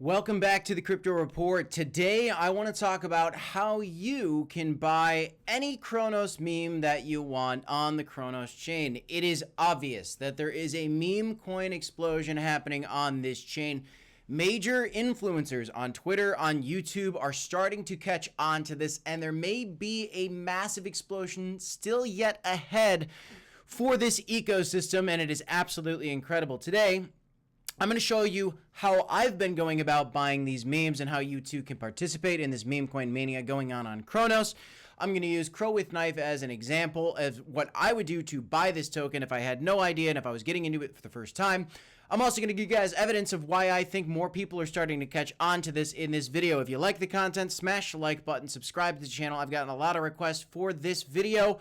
Welcome back to the Crypto Report. Today, I want to talk about how you can buy any Cronos meme that you want on the Cronos chain. It is obvious that there is a meme coin explosion happening on this chain. Major influencers on Twitter, on YouTube are starting to catch on to this, and there may be a massive explosion still yet ahead for this ecosystem, and it is absolutely incredible. Today, I'm going to show you how I've been going about buying these memes and how you too can participate in this meme coin mania going on Cronos. I'm going to use Crow with Knife as an example of what I would do to buy this token if I had no idea and if I was getting into it for the first time. I'm also going to give you guys evidence of why I think more people are starting to catch on to this in this video. If you like the content, smash the like button, subscribe to the channel. I've gotten a lot of requests for this video.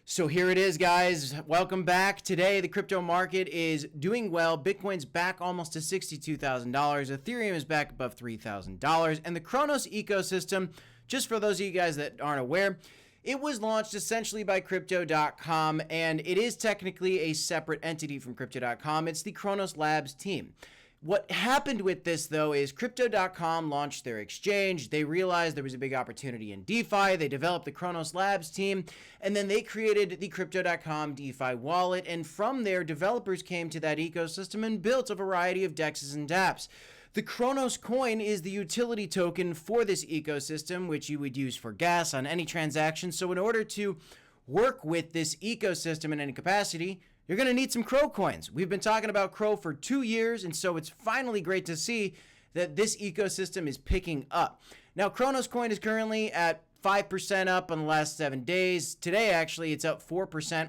So here it is, guys. Welcome back. Today, the crypto market is doing well. Bitcoin's back almost to $62,000. Ethereum is back above $3,000. And the Cronos ecosystem, just for those of you guys that aren't aware, it was launched essentially by Crypto.com, and it is technically a separate entity from Crypto.com. It's the Cronos Labs team. What happened with this, though, is Crypto.com launched their exchange. They realized there was a big opportunity in DeFi. They developed the Cronos Labs team, and then they created the Crypto.com DeFi wallet. And from there, developers came to that ecosystem and built a variety of DEXs and dApps. The CRO Coin is the utility token for this ecosystem, which you would use for gas on any transaction. So in order to work with this ecosystem in any capacity, you're going to need some CRO coins. We've been talking about CRO for 2 years, and so it's finally great to see that this ecosystem is picking up. Now, Cronos Coin is currently at 5% up on the last 7 days. Today, actually, it's up 4%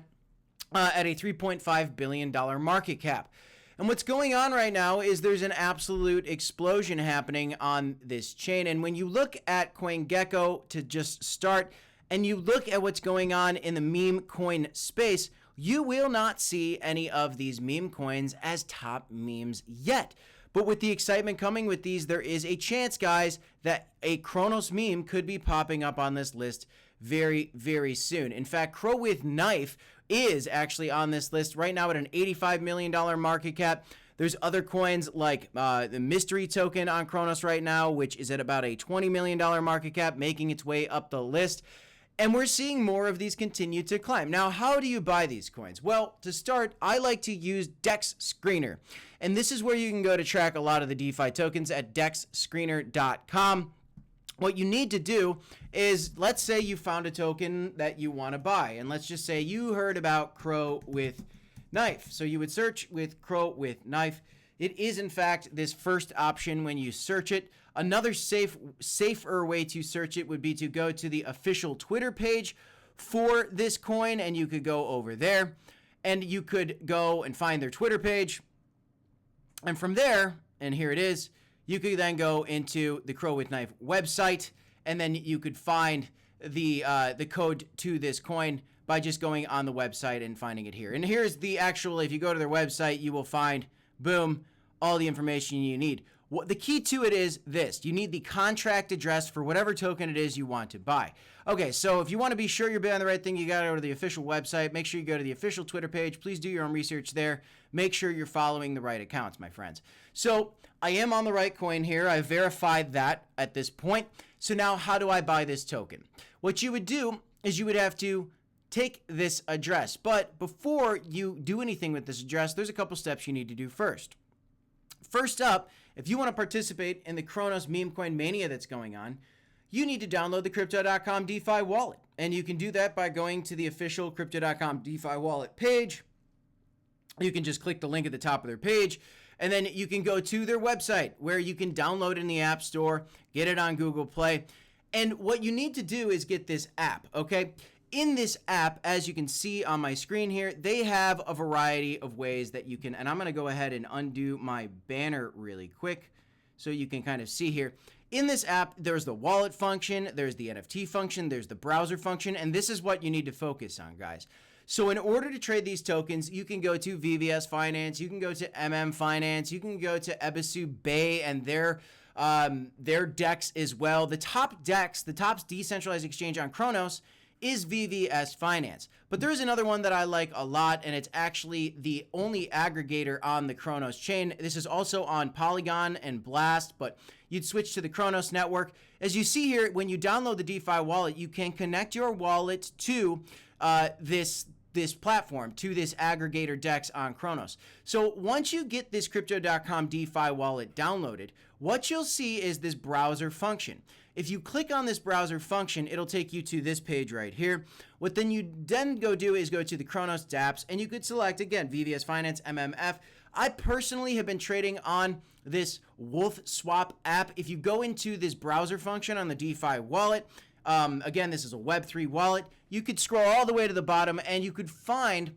at a $3.5 billion market cap. And what's going on right now is there's an absolute explosion happening on this chain. And when you look at CoinGecko to just start, and you look at what's going on in the meme coin space, you will not see any of these meme coins as top memes yet. But with the excitement coming with these, there is a chance, guys, that a Cronos meme could be popping up on this list very, very soon. In fact, Crow with Knife is actually on this list right now at an $85 million market cap. There's other coins like the mystery token on Cronos right now, which is at about a $20 million market cap, making its way up the list. And we're seeing more of these continue to climb. Now, how do you buy these coins? Well, to start, I like to use DEX Screener. And this is where you can go to track a lot of the DeFi tokens at dexscreener.com. What you need to do is, let's say you found a token that you want to buy. And let's just say you heard about Crow with Knife. So you would search with Crow with Knife. It is, in fact, this first option when you search it. Another safer way to search it would be to go to the official Twitter page for this coin, and you could go over there, and you could go and find their Twitter page. And from there, and here it is, you could then go into the Crow with Knife website, and then you could find the code to this coin by just going on the website and finding it here. And here's the actual, if you go to their website, you will find, boom, all the information you need. What the key to it is this: you need the contract address for whatever token it is you want to buy. Okay, so if you want to be sure you're buying the right thing, you got to go to the official website. Make sure you go to the official Twitter page. Please do your own research there. Make sure you're following the right accounts, my friends. So I am on the right coin here. I verified that at this point. So now how do I buy this token? What you would do is you would have to take this address. But before you do anything with this address, there's a couple steps you need to do first. First up, if you want to participate in the Cronos meme coin mania that's going on, you need to download the Crypto.com DeFi wallet. And you can do that by going to the official Crypto.com DeFi wallet page. You can just click the link at the top of their page, and then you can go to their website where you can download it in the App Store, get it on Google Play. And what you need to do is get this app, okay? In this app, as you can see on my screen here, they have a variety of ways that you can, and I'm going to go ahead and undo my banner really quick so you can kind of see here. In this app, there's the wallet function, there's the NFT function, there's the browser function, and this is what you need to focus on, guys. So in order to trade these tokens, you can go to VVS Finance, you can go to Finance, you can go to Ebisu Bay and their DEX as well. The top DEX, the top decentralized exchange on Cronos, is VVS Finance. But there is another one that I like a lot, and it's actually the only aggregator on the Cronos chain. This is also on Polygon and Blast, but you'd switch to the Cronos network. As you see here, when you download the DeFi wallet, you can connect your wallet to this platform, to this aggregator DEX on Cronos. So once you get this Crypto.com DeFi wallet downloaded, what you'll see is this browser function. If you click on this browser function, it'll take you to this page right here. What then you then go do is go to the Cronos dApps, and you could select, again, VVS Finance, MMF. I personally have been trading on this Wolf Swap app. If you go into this browser function on the DeFi wallet, again, this is a Web3 wallet, you could scroll all the way to the bottom and you could find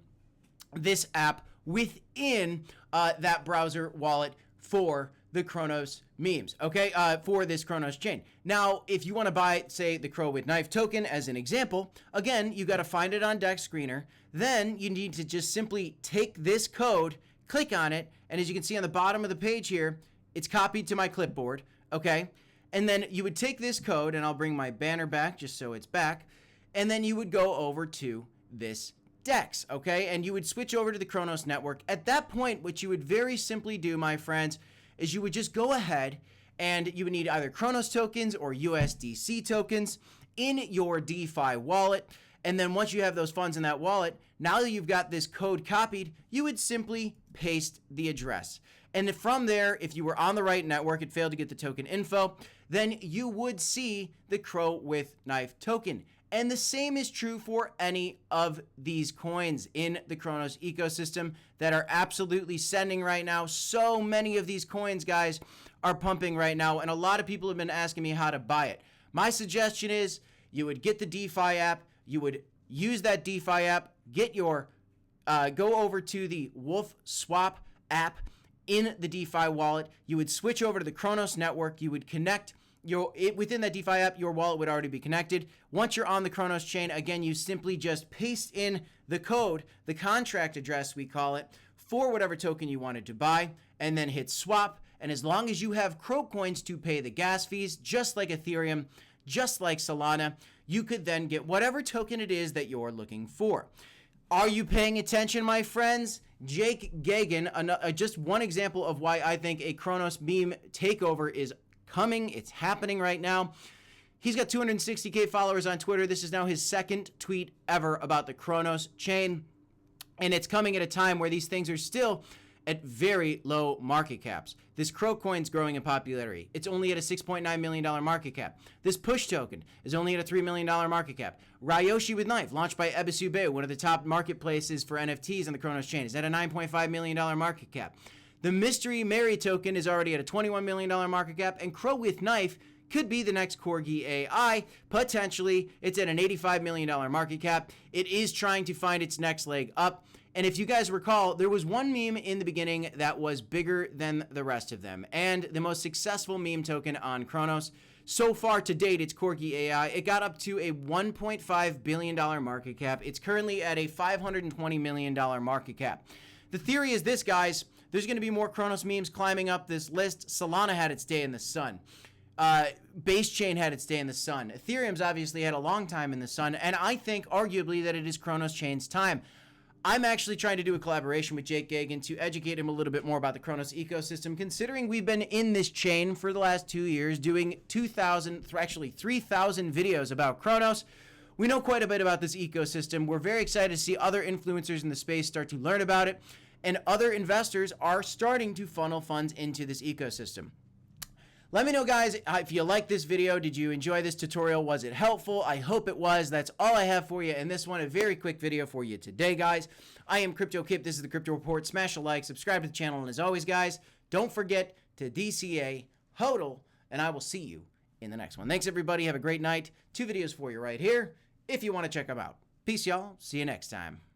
this app within that browser wallet for the Cronos memes, okay, for this Cronos chain. Now, if you want to buy, say, the Crow with Knife token as an example, again, you got to find it on DEX Screener. Then you need to just simply take this code, click on it, and as you can see on the bottom of the page here, it's copied to my clipboard, okay? And then you would take this code, and I'll bring my banner back just so it's back, and then you would go over to this DEX, okay? And you would switch over to the Cronos network. At that point, what you would very simply do, my friends, is you would just go ahead and you would need either Cronos tokens or USDC tokens in your DeFi wallet. And then once you have those funds in that wallet, now that you've got this code copied, you would simply paste the address. And from there, if you were on the right network, it failed to get the token info, then you would see the Crow with Knife token. And the same is true for any of these coins in the Cronos ecosystem that are absolutely sending right now. So many of these coins, guys, are pumping right now, and a lot of people have been asking me how to buy it. My suggestion is you would get the DeFi app, you would use that DeFi app, get your, go over to the Wolf Swap app in the DeFi wallet, you would switch over to the Cronos network, you would connect within that DeFi app, your wallet would already be connected. Once you're on the Cronos chain, again, you simply just paste in the code, the contract address, we call it, for whatever token you wanted to buy, and then hit swap. And as long as you have CRO coins to pay the gas fees, just like Ethereum, just like Solana, you could then get whatever token it is that you're looking for. Are you paying attention, my friends? Jake Gagan, just one example of why I think a Cronos meme takeover is coming. It's happening right now. He's got 260K followers on Twitter. This is now his second tweet ever about the Cronos chain. And it's coming at a time where these things are still at very low market caps. This CRO Coin's growing in popularity. It's only at a $6.9 million market cap. This push token is only at a $3 million market cap. Ryoshi with Knife, launched by Ebisube, one of the top marketplaces for NFTs on the Cronos chain, is at a $9.5 million market cap. The Mystery Mary token is already at a $21 million market cap, and Crow with Knife could be the next Corgi AI. Potentially, it's at an $85 million market cap. It is trying to find its next leg up. And if you guys recall, there was one meme in the beginning that was bigger than the rest of them, and the most successful meme token on Cronos. So far to date, it's Corgi AI. It got up to a $1.5 billion market cap. It's currently at a $520 million market cap. The theory is this, guys. There's going to be more Cronos memes climbing up this list. Solana had its day in the sun. Base Chain had its day in the sun. Ethereum's obviously had a long time in the sun, and I think arguably that it is Cronos Chain's time. I'm actually trying to do a collaboration with Jake Gagan to educate him a little bit more about the Cronos ecosystem, considering we've been in this chain for the last 2 years doing 3,000 videos about Cronos. We know quite a bit about this ecosystem. We're very excited to see other influencers in the space start to learn about it, and other investors are starting to funnel funds into this ecosystem. Let me know, guys, if you like this video. Did you enjoy this tutorial? Was it helpful? I hope it was. That's all I have for you in this one. A very quick video for you today, guys. I am Crypto Kip. This is the Crypto Report. Smash a like, subscribe to the channel, and as always, guys, don't forget to DCA, HODL, and I will see you in the next one. Thanks, everybody. Have a great night. 2 videos for you right here if you want to check them out. Peace, y'all. See you next time.